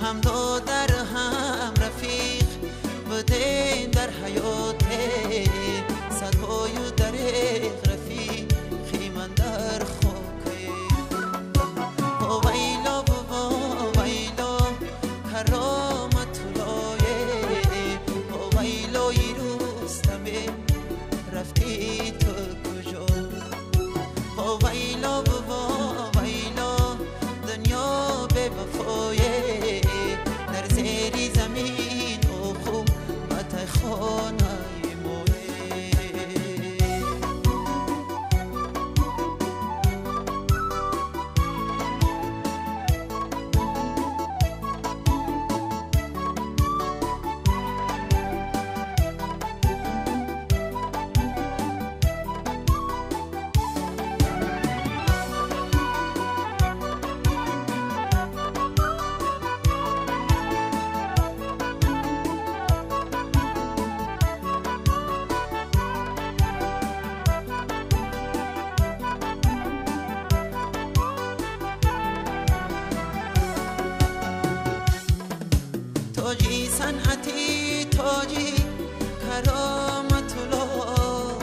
هم دو در هم رفیق بودین در حیات صدای دریغ رفیقی من در خاکی با ویلا کرامت لایه با ویلای روستمه رفتی تو کجا با ویلا دنیا به وفایه در زیر زمین و خوب بطه خانه تاجی صنعتی تاجی کرامت الله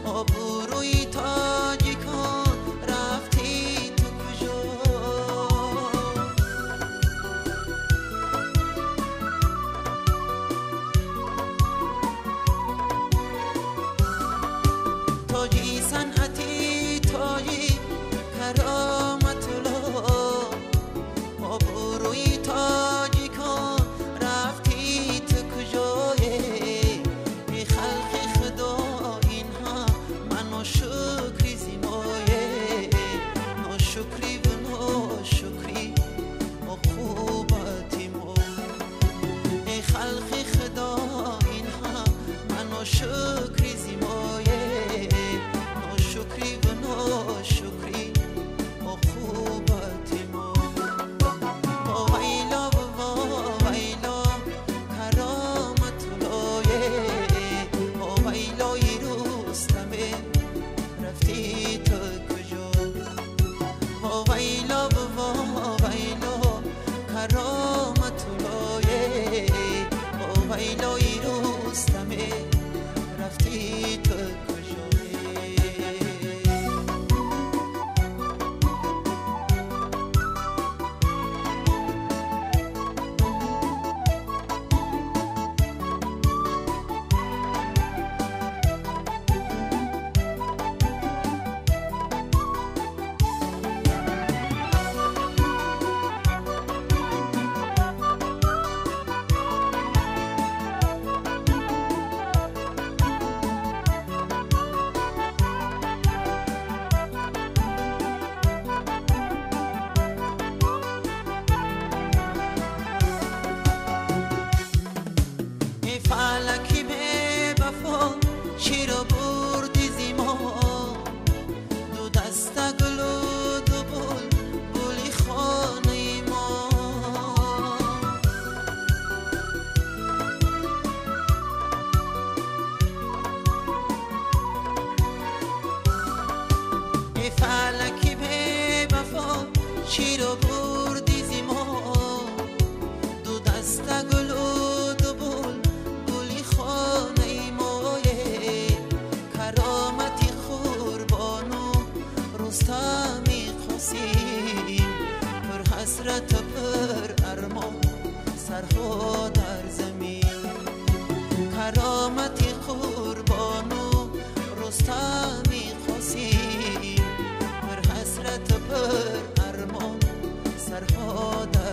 آبروی تاجی کن رفتی تو کجا تاجی صنعتی تاجی کرامت الله آبروی تاجی کن رفتی تو کجای ای خلق خدا اینها من ناشکری زیمایه ناشکری و ناشکری عقوبتی ما ای خلق خدا اینها من ناشکری زیمایه ناشکری و ناشکری عقوبتی ما رفتی تو کجا با ویلا کرامت لایه با ویلای روستمه رفتی تو کجا فلکی به وفا شیر و بردی زیما دو دسته گل و دو بولی خانه ما ای فلکی به وفا شیر و بردی زیما دو دسته گل و دو خانه مایه کرامتی قربانو رستمی قاسم پر حسرت و پر ارمان سرها در زمین کرامتی قربانو رستمی قاسم پر حسرت و پر ارمان سرها در